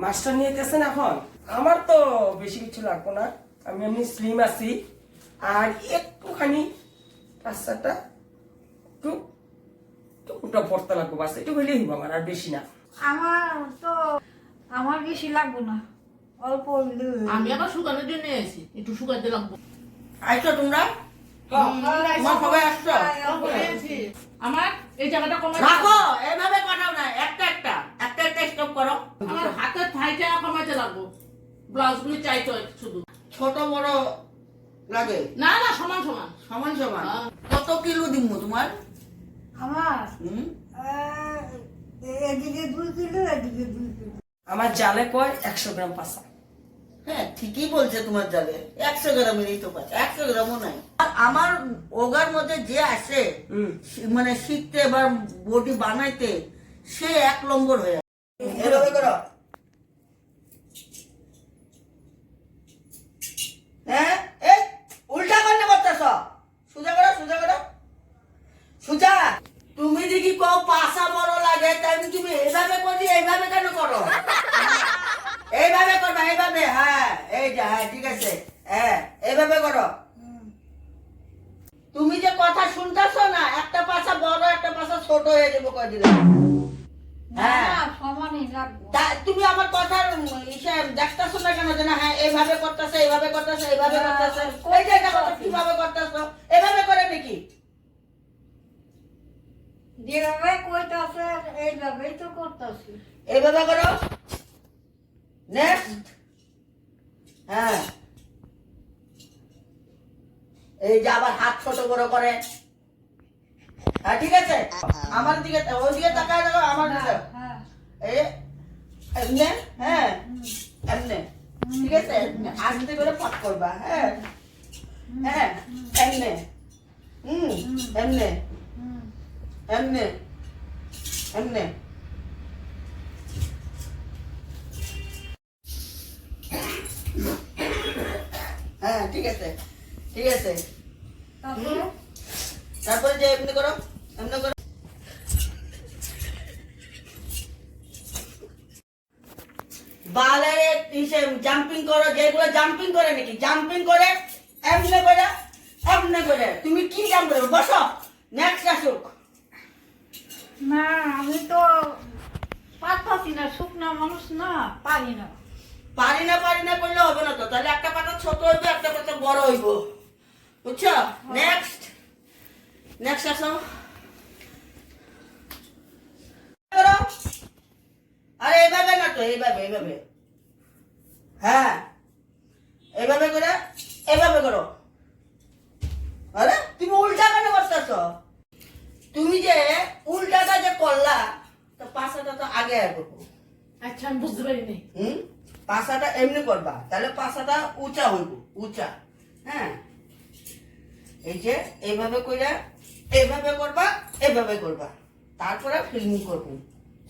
Master নিয়ে গেছেন এখন। আমার তো বেশি কিছু লাগবো না, আমি এমনি স্লিম আছি। আর একটুখানি পাঁচটা একটু ওটা পড়তে লাগবো, বাস একটু হইলেই হইব আমার, আর বেশি না। আমার বেশি লাগবো না, অল্প হইলে আমি আবার শুকানোর জন্য এসেছি, একটু শুকাইতে লাগবো। আইছো তোমরা? তোমার সবাই আসছো? আমার এই জায়গাটা কমাই রাখো, এইভাবে কাটাও না, একটা একটা একটা একটা স্টপ করো। আমার হাতের থাইটা কমাইতে লাগবো। ব্লাউজ গুলি চাইতে হয় শুধু। ছোট বড় লাগে? না না, সমান সমান। সমান সমান। হ্যাঁ। কত কিলো দিব তোমার? আমার হুম? এদিকে 2 কিলো, এদিকে 2 কিলো। আমার জালে কয় 100 গ্রাম পাঁচা। হ্যাঁ ঠিকই বলছে, তোমার জালে 100 গ্রামেরই তো পাচ্ছে, 100 গ্রামও নাই। আর আমার ওগার মধ্যে যে আসে মানে শিখতে বা বডি বানাইতে, সে 1 নম্বর হয়ে এভাবে করো। হ্যাঁ, এই উল্টা কেন করতেছ? সোজা করো, সোজা করো, সোজা। তুমি দেখি কও পাশা বড় লাগে, তাই তুমি এইভাবে করলি, এইভাবে কেন করো? এইভাবে করবা, এইভাবে। হ্যাঁ এই যে, হ্যাঁ ঠিক আছে, হ্যাঁ এইভাবে করো। তুমি যে কথা শুনতেছ না, একটা পাশা বড় একটা পাশা ছোট হয়ে যাবো কয়দিন। হ্যাঁ না, সমানই লাগবো। তুমি আমার কথার দেখতেছো না কেন? যে না, হ্যাঁ এইভাবে করতেছে, এইভাবে করতেছে, এইভাবে করতেছে। এই যে এটা কথা কিভাবে করতেছো? এভাবে করে নাকি? যেভাবে কইতাছে এইভাবেই তো করতেছি। এইভাবে করো। নেক্সট। হ্যাঁ, এই যে আবার হাত ছোট বড় করে। হ্যাঁ ঠিক আছে, আমার দিকে, ওই দিকে তাকায় দেখো, আমার দিকে। হ্যাঁ, এই এমনে, হ্যাঁ এমনে, ঠিক আছে। আস্তে করে পাক করবা। হ্যাঁ হ্যাঁ, এমনে, এমনে এমনে এমনে। হ্যাঁ ঠিক আছে, ঠিক আছে। তারপরে তারপরে যে এমনি করো, এমনি করো। বালের জাম্পিং করো, যেগুলো জাম্পিং করে নাকি, জাম্পিং করে এমনি করে, এমনি করে। তুমি কি জাম্প করবে? বসো, নেক্সট আসুক। না, আমি তো পারতাছি না, শুকনা মানুষ না, পারি না। পারি না পারি না করলে হবে না তো, তাহলে একটা পাতা ছোট হইবে, একটা পাতা বড় হইব, বুঝছো? নেক্সট, নেক্সট আসো। করো। আরে এইভাবে না তো, এইভাবে, এইভাবে। হ্যাঁ এইভাবে করে, এইভাবে করো। আরে তুমি উল্টা কেন করতেছ? তুমি যে উল্টাটা যে করলা, তো পাশাটা তো আগে করবো। আচ্ছা, আমি বুঝতে পারিনি। পাশাটা এমনি করবা, তাহলে পাশাটা উঁচা হইব, উঁচা। হ্যাঁ, এই যে এইভাবে কইরা, এইভাবে করবা, এইভাবে করবা, তারপরে ফিল্মিং করবো।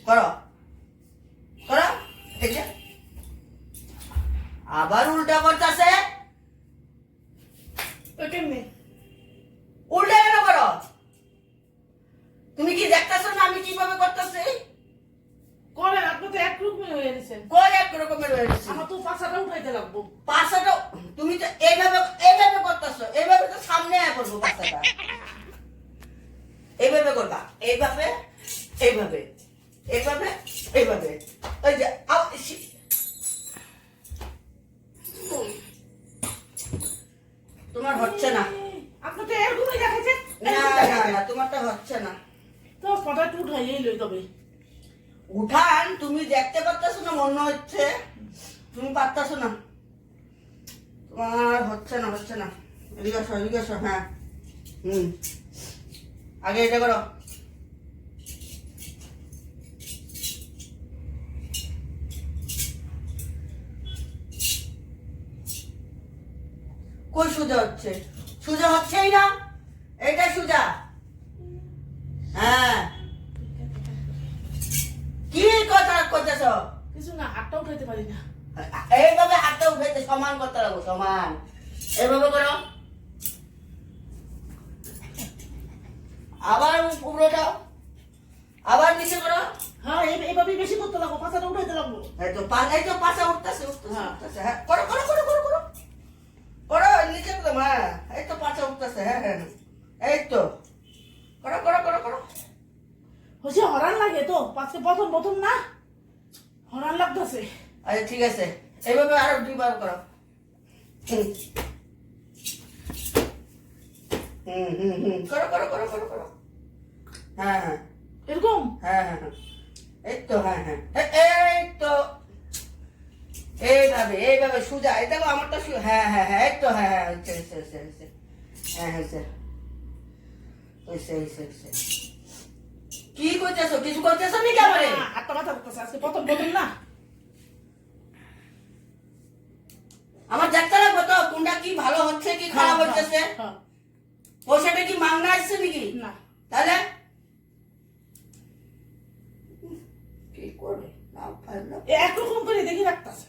করো, করো। এই যে আবার উল্টা করতেছে। উল্টা কেন করো? তুমি কি দেখতেছো না আমি কিভাবে করতেছি? করেন, আপনি তো একরকমই হয়ে গেছেন। কই এক রকমের হয়ে গেছে? আমার তো পাশাটা উঠাইতে লাগবো। পাশাটা তুমি তো এইভাবে, এইভাবে করতেছো, এইভাবে তো সামনে আয় করবো পাশাটা। এইভাবে করবা, এইভাবে, এইভাবে, এইভাবে, এইভাবে। ওই যে তোমার হচ্ছে না। আপনি তো এরকমই দেখাচ্ছেন। না না না, তোমারটা হচ্ছে না। তো ফটোটা উঠাইয়েই লই তবে। উঠান, তুমি দেখতে পারতেছো না মনে হচ্ছে, তুমি পারতেছো না, তোমার হচ্ছে না, হচ্ছে না। এদিকে আসো, এদিকে আসো। হ্যাঁ, আগে এটা করো। কই সোজা হচ্ছে? সোজা হচ্ছেই না, এটা সোজা। হ্যাঁ, কি কথা করতেছ? কিছু না, হাতটা উঠাইতে পারি না। এইভাবে হাতটা উঠাইতে সমান করতে লাগবো, সমান। এইভাবে করো, আবার পুরোটা, আবার নিচে করো। হ্যাঁ এইভাবেই বেশি করতে লাগবো, পাছাটা উঠাইতে লাগবো। এই তো পাশা উঠতেছে হ্যাঁ। উঠতেছে। হ্যাঁ করো করো করো করো করো করো নিচে করো। হ্যাঁ এই তো পাশা উঠতেছে। হ্যাঁ হ্যাঁ এই তো করো করো করো করো। হচ্ছে হরান লাগে তো, পাঁচকে প্রথম প্রথম না হরান লাগতেছে। আচ্ছা ঠিক আছে, এইভাবে আরো 2 বার করো। করো করো করো করো করো। হ্যাঁ হ্যাঁ এরকম হ্যাঁ হ্যাঁ হ্যাঁ এই তো। হ্যাঁ হ্যাঁ এই তো এইভাবে এইভাবে সোজা। এই দেখো আমারটা হ্যাঁ হ্যাঁ হ্যাঁ এই তো। হ্যাঁ হ্যাঁ হচ্ছে হচ্ছে হচ্ছে হচ্ছে। হ্যাঁ হচ্ছে হচ্ছে হচ্ছে হচ্ছে। কি করতেছো? কিছু করতেছো নাকি আমারে? হাতটা ব্যথা করতেছে, আজকে প্রথম প্রথম না। আমার দেখতে লাগবে তো কোনটা কি ভালো হচ্ছে কি খারাপ হচ্ছে। হ্যাঁ। পয়সাটা কি মাংনা আসছে নাকি? না তাহলে কি করে না পারলাম। একরকম করে দেখি রাখতেছে।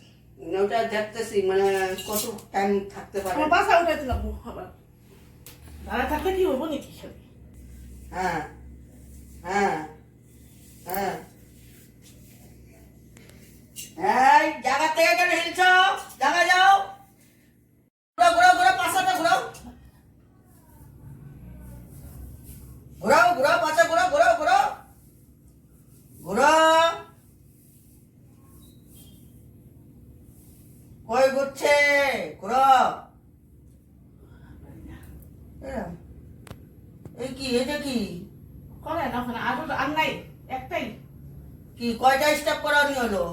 ওটা দেখতেছি মানে কত টাইম থাকতে পারে। আমার পাছা উঠাইতে লাগবো আবার, দাঁড়া থাকলে কি হবো নাকি খালি। হ্যাঁ হ্যাঁ হ্যাঁ এই জায়গা থেকে কেন হিলছ? জায়গা যাও। ঘুরাও ঘুরাও ঘুরাও পাশাটা ঘুরাও। ঘুরাও ঘুরাও পাশা ঘুরাও ঘুরাও ঘুরাও ঘুরাও। কই ঘুরছে? ঘুরাও। এই কি এটা কি? করে না ওখানে আর নাই, একটাই। কি কয়টা স্টেপ করানি হলো?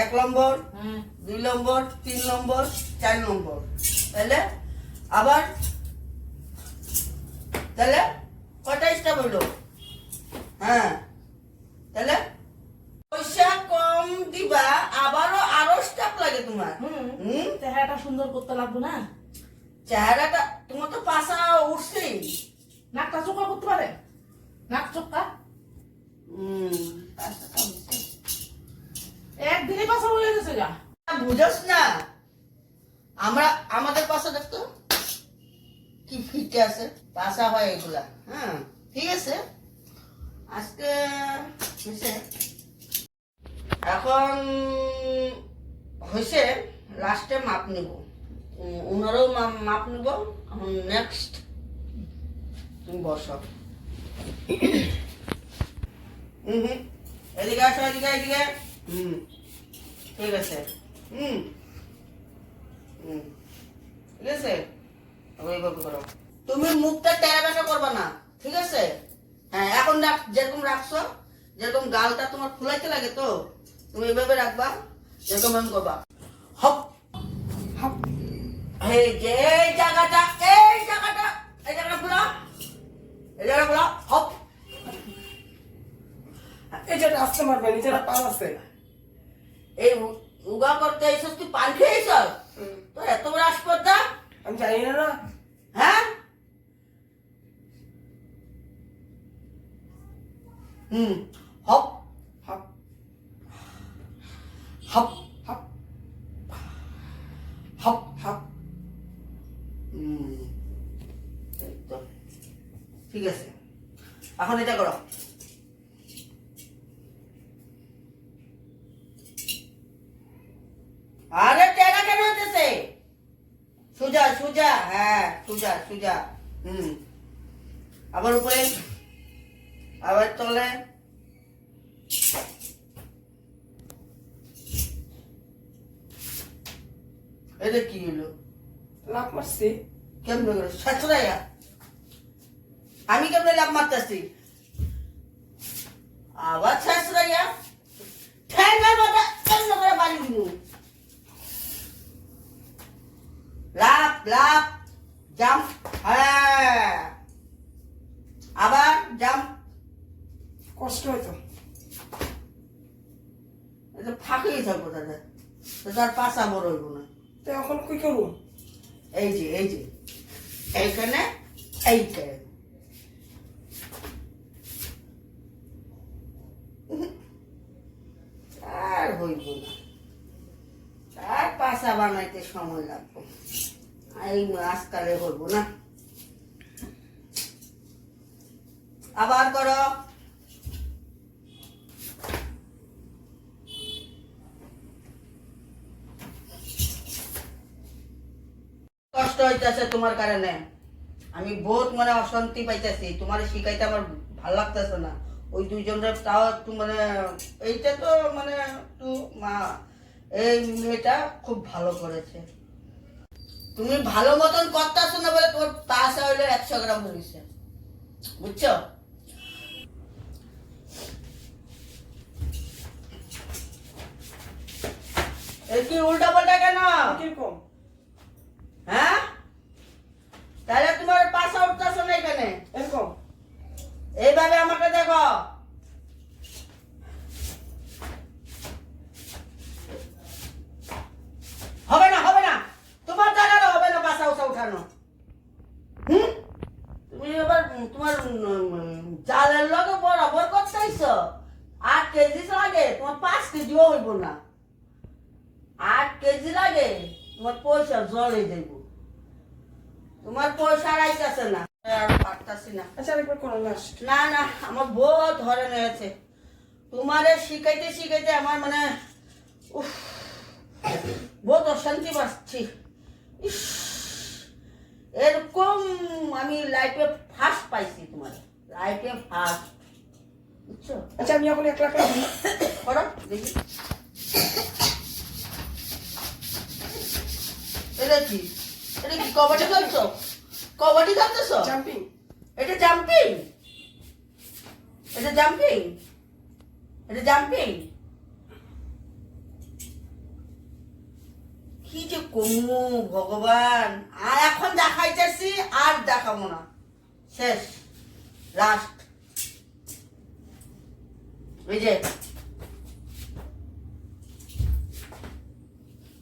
1 নম্বর, হ্যাঁ 2 নম্বর, 3 নম্বর, 4 নম্বর। তাহলে আবার তাহলে কয়টা স্টেপ হলো? হ্যাঁ তাহলে পয়সা কম দিবা, আবারও আরো স্টেপ লাগে তোমার। চেহারাটা সুন্দর করতে লাগবো না। চেহারাটা তোমার তো পাশা উঠছেই। নাকটা চোখা করতে পারে, নাক চোখা পাশাটা উঠছে। একদিনে পাশা হয়ে গেছে যা। বুঝস না, আমরা আমাদের পাশে দেখতো কি ফিটে আছে, পাশা হয় এগুলা। হ্যাঁ ঠিক আছে, আজকে হয়েছে। এখন হয়েছে লাস্টে মাপ নিব, ওনারও মাপ নিব। এখন নেক্সট তুমি বসো। এদিকে আসো, এদিকে এদিকে। ঠিক আছে। ঠিক আছে, এইভাবে করো। তুমি মুখটা টেরা বেঁকা করবা না, ঠিক আছে? হ্যাঁ এখন যেরকম রাখছো, যেরকম গালটা তোমার ফুলাইতে লাগে তো তুমি এইভাবে রাখবা, যেরকম এমন করবা। Hop hop. এই যে এই জায়গাটা ফুলাও, এই জায়গা ফুলাও। হপ। এই যে আসতে মারবে, নিচের পাল আছে। এই উগা করতে এসব তুই পান খেয়েছ? তো এত বড় আসপর্দা? আমি জানি না না। হ্যাঁ হপ হাপ হপ হাপ হপ হাপ। এই তো, ঠিক আছে। এখন এটা করো। আরে টেরা কেন হতেছে? সোজা সোজা। হ্যাঁ সোজা সোজা। আবার উপরে, আবার তলে। এটা কি হলো? লাফ মারছি। কেমনে করে সাতশোটাইয়া? আমি কেমনে লাভ মারতেছি? আবার সাতশোটাইয়া ঠ্যাঙ্গার মাথা কেমনে করে বাড়ি দিব? লাভ লাভ জাম্প। হ্যাঁ আবার জাম্প। কষ্ট হয়তো। এটা ফাঁকেই থাকবো দাদা, তো তার পাশা বড় হইব না। তো এখন কি করবো? এই যে এইখানে এইখানে আর হইব না, তার পাশা বানাইতে সময় লাগবে। এই আজকালে হইব না। আবার করো। কষ্ট হইতেছে তোমার কারণে। আমি বহুত মানে অশান্তি পাইতেছি, তোমার শিখাইতে আমার ভালো লাগতেছে না। ওই দুইজনের তাও একটু মানে এইটা তো মানে একটু মা এই মেয়েটা খুব ভালো করেছে। তুমি ভালো মতন করতেছো না বলে তোমার পাশা হইলে 100 গ্রাম হয়েছে, বুঝছো? এই কি উল্টা পাল্টা কেন? কিরকম? হ্যাঁ, তাহলে তোমার পাশা উঠতেছো না এখানে। এরকম? এইভাবে আমাকে দেখো। হবে না, হবে না, তোমার দ্বারা হবে না পাশা উঠা উঠানো। তুমি এবার তোমার চালের লগে বরাবর করতেছ। 8 কেজি লাগে, তোমার 5 কেজিও হইব না। 8 কেজি লাগে, তোমার পয়সা জলে যাইব। তোমার পয়সা রাইতেছে না, আর পারতাছি না। আচ্ছা আরেকবার করো লাস্ট। না না, আমার বহুত ধরন হয়েছে। তোমারে শিখাইতে শিখাইতে আমার মানে উফ, বহুত অশান্তি পাচ্ছি। ইস, এরকম আমি লাইফে ফার্স্ট পাইছি, তোমার লাইফে ফার্স্ট, বুঝছো? আচ্ছা আমি এখন 1 লাখ টাকা দিই। করো দেখি। এটা কি? এটা কি কবাডি খেলছো? কবাডি খেলতেছো? জাম্পিং। এটা জাম্পিং? এটা জাম্পিং? এটা জাম্পিং? কি যে কমু ভগবান, আর এখন দেখাইতেছি আর দেখাবো না, শেষ লাস্ট। এই যে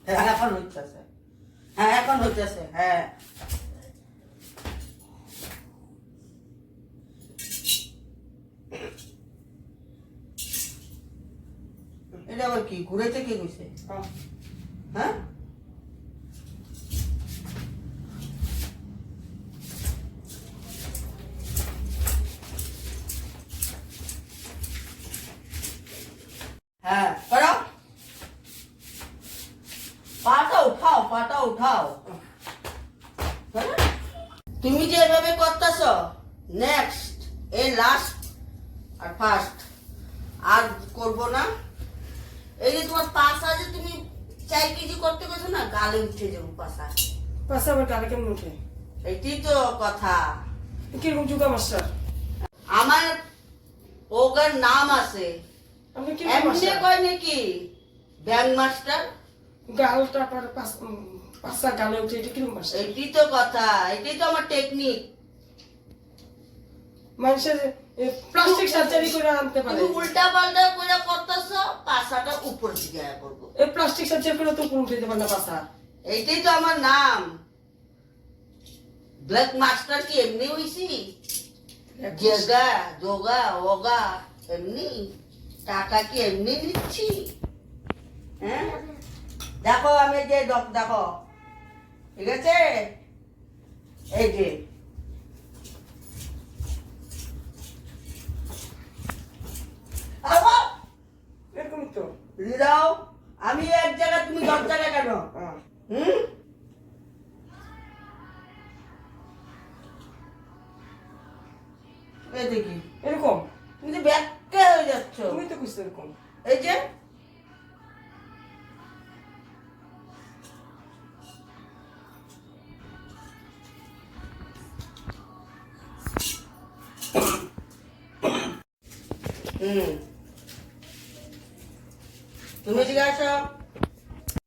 হ্যাঁ এখন হইতেছে, হ্যাঁ এখন হইতেছে, হ্যাঁ এটা আবার কি ঘুরাইতে কে কইছে? হ্যাঁ। হ্যাঁ হ্যাঁ করো, পাটা উঠাও, পাটা উঠাও। হ্যাঁ? তুমি যে এভাবে করতেছ, নেক্সট এই লাস্ট আর ফার্স্ট আর করব না। এই যে তোমার পাশা যে তুমি 4 কেজি করতে গেছো না, গালে উঠে যাবো পাশা। পাশে আবার গালে কেমন উঠে? এটাই তো কথা। কিরকম যুগা মাস্টার? আমার ওগার নাম আছে, আপনি কি এমনি মাস্টার? কয় নাকি ব্যাংক মাস্টার। গালটা পর পাশা গালে উঠে, এটা কিরকম মাস্টার? এটাই তো কথা, এটাই তো আমার টেকনিক। মানুষের প্লাস্টিক সার্জারি করে আনতে পারে। তুমি উল্টা পাল্টা করে করতেছ, পাশাটা উপর দিকে করবো। এই প্লাস্টিক সার্জারি করে তো উপর উঠে পারে না পাশা। এইটাই তো আমার নাম। ব্ল্যাক মাস্টার কি এমনি হইছি? জেগা যোগা ওগা এমনি? টাকা কি এমনি নিচ্ছি? হ্যাঁ দেখো, আমি যে দেখো, ঠিক আছে? এই যে আবার এরকমই তো। দাও, আমি এক জায়গায়, তুমি 10 জায়গায় কেন? হ্যাঁ। হুম, এই দেখি এরকম? তুমি তো ব্যাখ্যা হয়ে যাচ্ছ। তুমি তো খুঁজছো এরকম। এই যে তুমি জিজ্ঞাসা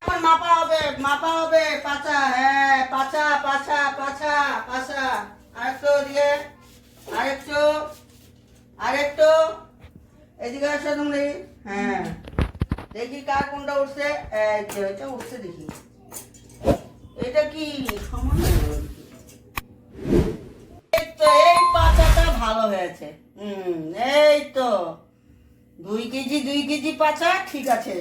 এখন মাপা হবে, মাপা হবে পাছা। হ্যাঁ পাছা পাছা পাছা পাছা। আরেকটু দিয়ে, আরেকটু, আরেকটু এদিকে আসো তুমি। হ্যাঁ দেখি কার কোনটা উঠছে। এই যে এটা উঠছে দেখি। এটা কি সমান? এই তো এই পাছাটা ভালো হয়েছে। এই তো 2 কেজি 2 কেজি পাছা, ঠিক আছে।